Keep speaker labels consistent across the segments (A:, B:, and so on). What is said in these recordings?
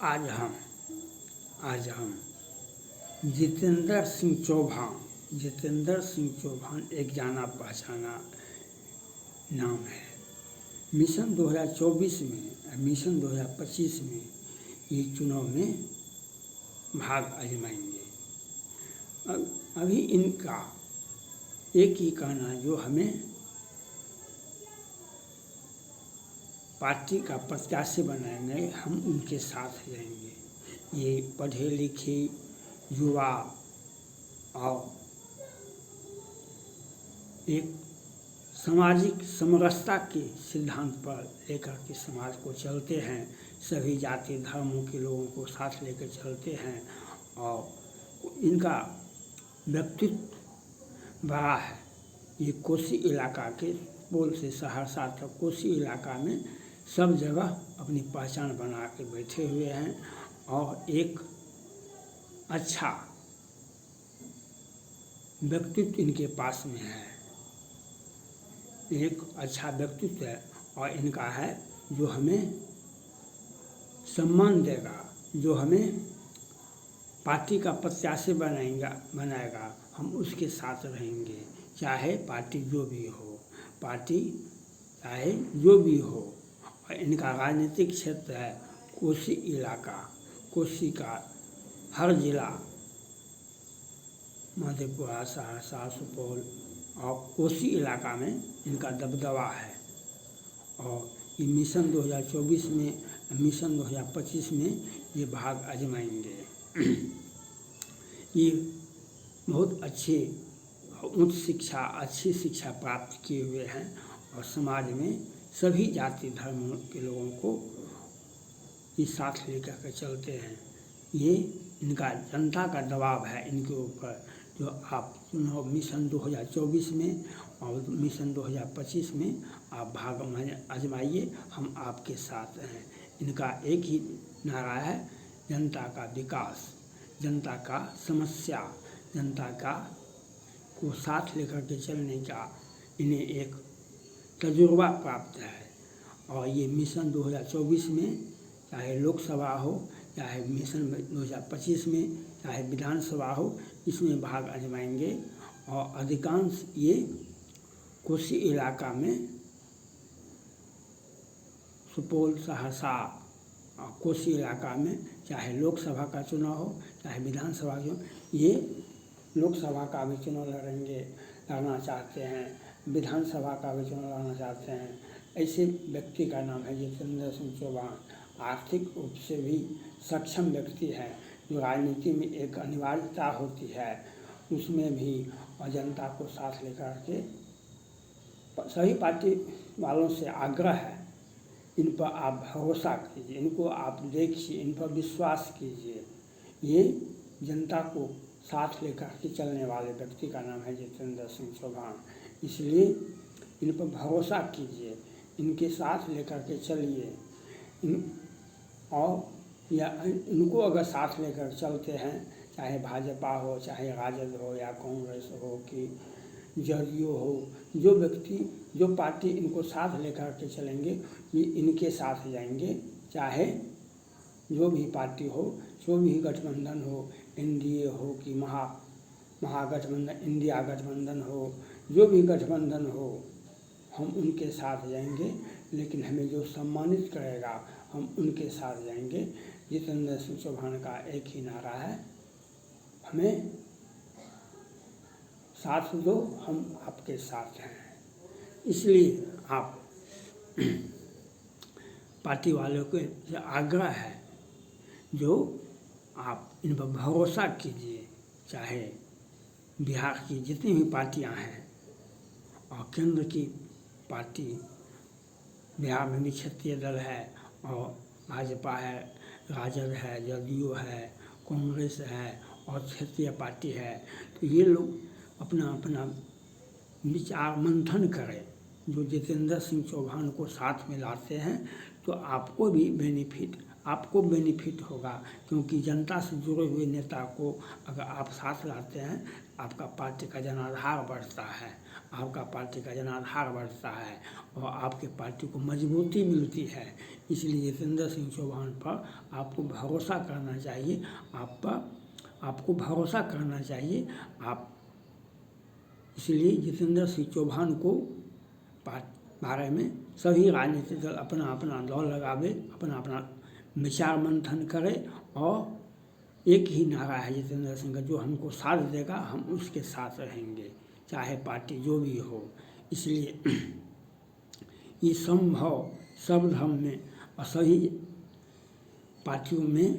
A: आज हम जितेंद्र सिंह चौहान एक जाना पहचाना नाम है। मिशन 2024 में, मिशन 2025 में ये चुनाव में भाग आजमाएंगे। अभी इनका एक ही कहना, जो हमें पार्टी का प्रत्याशी बनाएंगे, हम उनके साथ जाएंगे। ये पढ़े लिखे युवा और एक सामाजिक समरसता के सिद्धांत पर लेकर के समाज को चलते हैं। सभी जाति धर्मों के लोगों को साथ लेकर चलते हैं और इनका व्यक्तित्व बड़ा है। ये कोसी इलाका के पोल से सहरसा तक कोसी इलाका में सब जगह अपनी पहचान बना के बैठे हुए हैं और एक अच्छा व्यक्तित्व इनके पास में है। एक अच्छा व्यक्तित्व है और इनका है, जो हमें सम्मान देगा, जो हमें पार्टी का प्रत्याशी बनाएगा, हम उसके साथ रहेंगे, चाहे पार्टी जो भी हो, पार्टी चाहे जो भी हो। और इनका राजनीतिक क्षेत्र है कोसी इलाका। कोसी का हर जिला, मधेपुरा, सहरसा, सुपौल और कोसी इलाका में इनका दबदबा है। और ये मिशन 2024 में, मिशन 2025 में ये भाग आजमाएंगे। ये बहुत अच्छी शिक्षा प्राप्त किए हुए हैं और समाज में सभी जाति धर्म के लोगों को ये साथ लेकर के चलते हैं। ये इनका जनता का दबाव है इनके ऊपर, जो आप चुनाव मिशन 2024 में और मिशन 2025 में आप भाग आजमाइए, हम आपके साथ हैं। इनका एक ही नारा है, जनता का विकास, जनता का समस्या, जनता का को साथ लेकर के चलने का इन्हें एक तजुर्बा प्राप्त है। और ये मिशन 2024 में, चाहे लोकसभा हो, चाहे मिशन 2025 में, चाहे विधानसभा हो, इसमें भाग आजमाएंगे। और अधिकांश ये कोसी इलाका में, सुपौल, सहरसा और कोसी इलाका में, चाहे लोकसभा का चुनाव हो, चाहे विधानसभा का, ये लोकसभा का भी चुनाव लड़ना चाहते हैं, विधानसभा का भी चुनाव लड़ना चाहते हैं। ऐसे व्यक्ति का नाम है जितेंद्र सिंह चौहान। आर्थिक रूप से भी सक्षम व्यक्ति है, जो राजनीति में एक अनिवार्यता होती है, उसमें भी और जनता को साथ लेकर के सभी पार्टी वालों से आग्रह है, इन पर आप भरोसा कीजिए, इनको आप देखिए, इन पर विश्वास कीजिए। ये जनता को साथ लेकर के चलने वाले व्यक्ति का नाम है जितेंद्र सिंह चौहान। इसलिए इन पर भरोसा कीजिए, इनके साथ लेकर के चलिए। और या इनको अगर साथ लेकर चलते हैं, चाहे भाजपा हो, चाहे राजद हो, या कांग्रेस हो, कि जदयू हो, जो व्यक्ति, जो पार्टी इनको साथ लेकर के चलेंगे, ये इनके साथ जाएंगे। चाहे जो भी पार्टी हो, जो भी गठबंधन हो, एनडीए हो कि महागठबंधन, इंडिया गठबंधन हो, जो भी गठबंधन हो, हम उनके साथ जाएंगे। लेकिन हमें जो सम्मानित करेगा, हम उनके साथ जाएंगे। जितेंद्र सिंह चौहान का एक ही नारा है, हमें साथ दो, हम आपके साथ हैं। इसलिए आप पार्टी वालों को यह आग्रह है, जो आप इन पर भरोसा कीजिए। चाहे बिहार की जितनी भी पार्टियां हैं और केंद्र की पार्टी, बिहार में भी क्षेत्रीय दल है और भाजपा है, राजद है, जदयू है, कांग्रेस है और क्षेत्रीय पार्टी है, तो ये लोग अपना अपना विचार मंथन करें। जो जितेंद्र सिंह चौहान को साथ में लाते हैं, तो आपको भी बेनिफिट होगा, क्योंकि जनता से जुड़े हुए नेता को अगर आप साथ लाते हैं, आपका पार्टी का जनाधार बढ़ता है, आपका पार्टी का जनाधार बढ़ता है और आपके पार्टी को मजबूती मिलती है। इसलिए जितेंद्र सिंह चौहान पर आपको भरोसा करना चाहिए, आपको भरोसा करना चाहिए। आप इसलिए जितेंद्र सिंह चौहान को बारे में सभी राजनीतिक दल अपना अपना दौर लगावे, अपना अपना विचार मंथन करे और एक ही नारा है जितेंद्र सिंह का, जो हमको साथ देगा हम उसके साथ रहेंगे, चाहे पार्टी जो भी हो। इसलिए ये संभव सब धर्म में और सभी पार्टियों में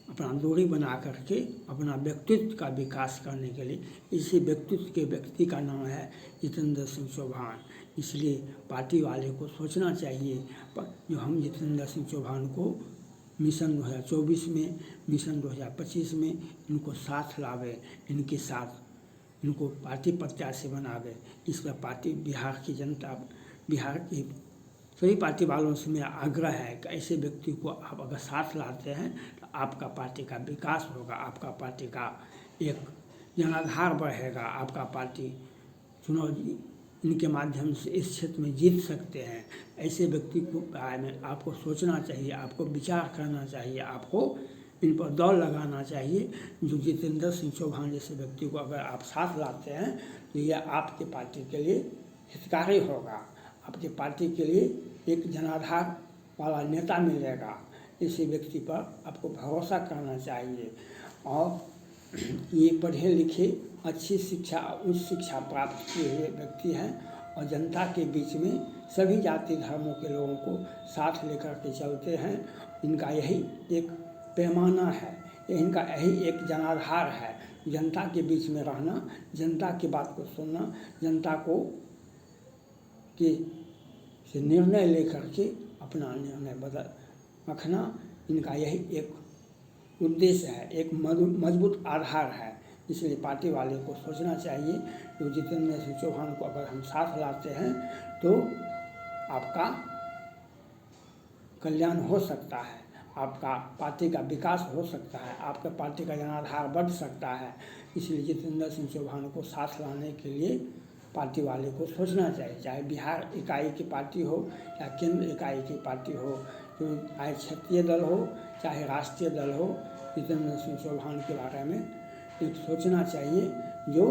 A: अपना दूरी बना करके अपना व्यक्तित्व का विकास करने के लिए, इसी व्यक्तित्व के व्यक्ति का नाम है जितेंद्र सिंह चौहान। इसलिए पार्टी वाले को सोचना चाहिए जो हम जितेंद्र सिंह चौहान को मिशन 2024 में, मिशन 2025 में इनको साथ लावे, इनके साथ इनको पार्टी प्रत्याशी बनावे। इस पर पार्टी बिहार की जनता, बिहार की सभी पार्टी वालों से मेरा आग्रह है कि ऐसे व्यक्ति को आप अगर साथ लाते हैं तो आपका पार्टी का विकास होगा, आपका पार्टी का एक जनाधार बढ़ेगा, आपका पार्टी चुनाव इनके माध्यम से इस क्षेत्र में जीत सकते हैं। ऐसे व्यक्ति को बारे में आपको सोचना चाहिए, आपको विचार करना चाहिए, आपको इन पर दौड़ लगाना चाहिए। जो जितेंद्र सिंह चौहान जैसे व्यक्ति को अगर आप साथ लाते हैं तो यह आपके पार्टी के लिए हितकारी होगा, आपके पार्टी के लिए एक जनाधार वाला नेता मिलेगा। इसी व्यक्ति पर आपको भरोसा करना चाहिए और ये पढ़े लिखे, अच्छी शिक्षा, उच्च शिक्षा प्राप्त किए हुए व्यक्ति हैं और जनता के बीच में सभी जाति धर्मों के लोगों को साथ लेकर के चलते हैं। इनका यही एक पैमाना है, इनका यही एक जनाधार है, जनता के बीच में रहना, जनता की बात को सुनना, जनता को के से निर्णय लेकर के अपना निर्णय बदल रखना। इनका यही एक उद्देश्य है, एक मजबूत आधार है। इसलिए पार्टी वाले को सोचना चाहिए कि जितेंद्र सिंह चौहान को अगर हम साथ लाते हैं तो आपका कल्याण हो सकता है, आपका पार्टी का विकास हो सकता है, आपका पार्टी का जनाधार बढ़ सकता है। इसलिए जितेंद्र सिंह चौहान को साथ लाने के लिए पार्टी वाले को सोचना चाहिए, चाहे बिहार इकाई की पार्टी हो या केंद्र इकाई की पार्टी हो, तो चाहे क्षेत्रीय दल हो चाहे राष्ट्रीय दल हो, जितेंद्र सिंह चौहान के बारे में एक सोचना चाहिए। जो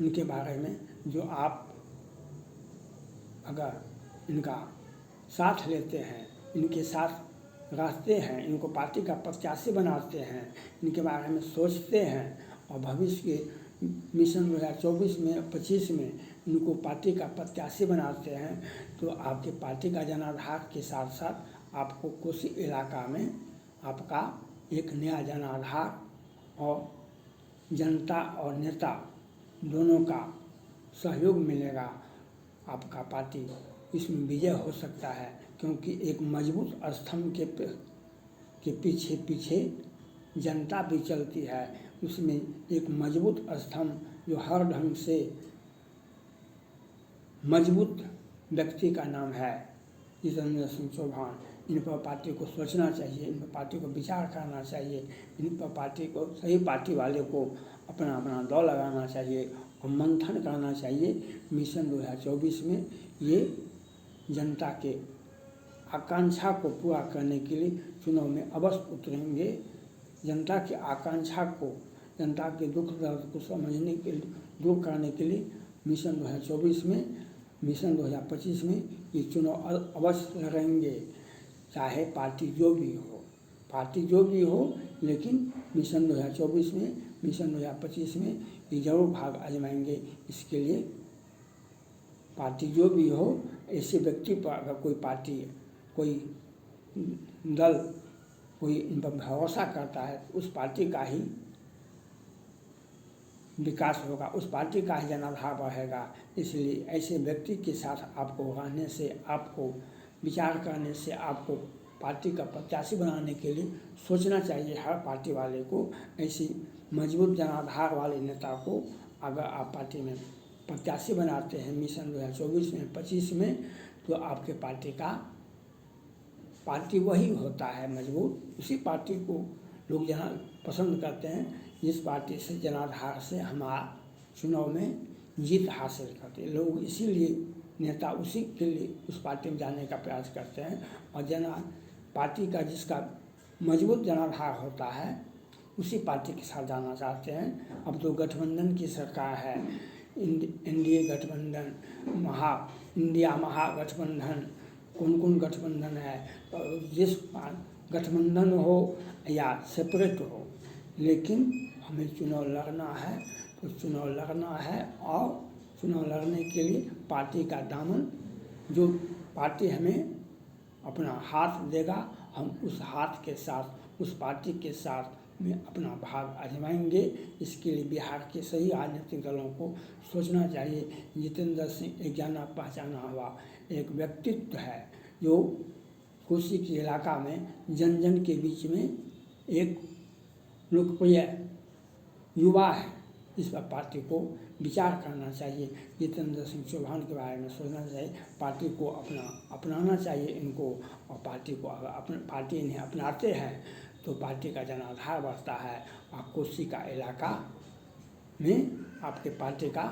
A: उनके बारे में जो आप अगर इनका साथ लेते हैं, इनके साथ रहते हैं, इनको पार्टी का प्रत्याशी बनाते हैं, इनके बारे में सोचते हैं और भविष्य के मिशन 2024 में 25 में इनको पार्टी का प्रत्याशी बनाते हैं तो आपके पार्टी का जनाधार के साथ साथ आपको कोसी इलाका में आपका एक नया जनाधार और जनता और नेता दोनों का सहयोग मिलेगा। आपका पार्टी इसमें विजय हो सकता है, क्योंकि एक मजबूत स्तंभ के पीछे पीछे जनता भी चलती है। उसमें एक मजबूत स्तंभ जो हर ढंग से मजबूत व्यक्ति का नाम है जितेंद्र सिंह चौहान। इन पर पार्टी को सोचना चाहिए, इन पर पार्टी को विचार करना चाहिए, इन पर पार्टी को, सही पार्टी वाले को अपना अपना दौर लगाना चाहिए और मंथन करना चाहिए। मिशन 2024 में ये जनता के आकांक्षा को पूरा करने के लिए चुनाव में अवश्य उतरेंगे। जनता की आकांक्षा को, जनता के दुख दर्द को समझने के लिए, दूर करने के लिए मिशन 2024 में, मिशन 2025 में ये चुनाव अवश्य लड़ेंगे, चाहे पार्टी जो भी हो, पार्टी जो भी हो। लेकिन मिशन 2024 में, मिशन 2025 में ये जरूर भाग आजमाएंगे। इसके लिए पार्टी जो भी हो, ऐसे व्यक्ति पर अगर कोई पार्टी, कोई दल, कोई इन पर भरोसा करता है तो उस पार्टी का ही विकास होगा, उस पार्टी का ही जनाधार बढ़ेगा। इसलिए ऐसे व्यक्ति के साथ आपको रहने से, आपको विचार करने से, आपको पार्टी का प्रत्याशी बनाने के लिए सोचना चाहिए। हर पार्टी वाले को ऐसी मजबूत जनाधार वाले नेता को अगर आप पार्टी में प्रत्याशी बनाते हैं मिशन 2024 में, 25 में, तो आपके पार्टी वही होता है मजबूत। उसी पार्टी को लोग जहाँ पसंद करते हैं जिस पार्टी से जनाधार से हमारा चुनाव में जीत हासिल करते हैं। लोग इसीलिए नेता उसी के लिए उस पार्टी में जाने का प्रयास करते हैं। और पार्टी का जिसका मजबूत जनाधार होता है उसी पार्टी के साथ जाना चाहते हैं। अब तो गठबंधन की सरकार है, एनडीए गठबंधन, इंडिया महागठबंधन, कौन गठबंधन है, तो जिस गठबंधन हो या सेपरेट हो, लेकिन हमें चुनाव लड़ना है तो चुनाव लड़ना है। और चुनाव लड़ने के लिए पार्टी का दामन, जो पार्टी हमें अपना हाथ देगा, हम उस हाथ के साथ, उस पार्टी के साथ में अपना भाग आजमाएंगे। इसके लिए बिहार के सही राजनीतिक दलों को सोचना चाहिए। जितेंद्र सिंह एक जाना पहचाना हुआ एक व्यक्तित्व है, जो कोसी के इलाका में जन जन के बीच में एक लोकप्रिय युवा है। इस पर पार्टी को विचार करना चाहिए। जितेंद्र सिंह चौहान के बारे में सोचना चाहिए, पार्टी को अपनाना चाहिए इनको। और पार्टी को अगर पार्टी इन्हें अपनाते हैं तो पार्टी का जनाधार बढ़ता है और कोसी का इलाका में आपके पार्टी का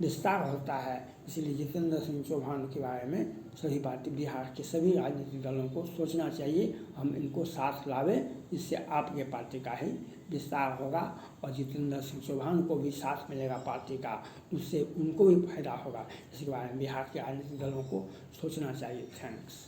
A: विस्तार होता है। इसलिए जितेंद्र सिंह चौहान के बारे में सभी पार्टी, बिहार के सभी राजनीतिक दलों को सोचना चाहिए, हम इनको साथ लावें। इससे आपके पार्टी का ही विस्तार होगा और जितेंद्र सिंह चौहान को भी साथ मिलेगा पार्टी का, उससे उनको भी फायदा होगा। इसके बारे में बिहार के राजनीतिक दलों को सोचना चाहिए। थैंक्स।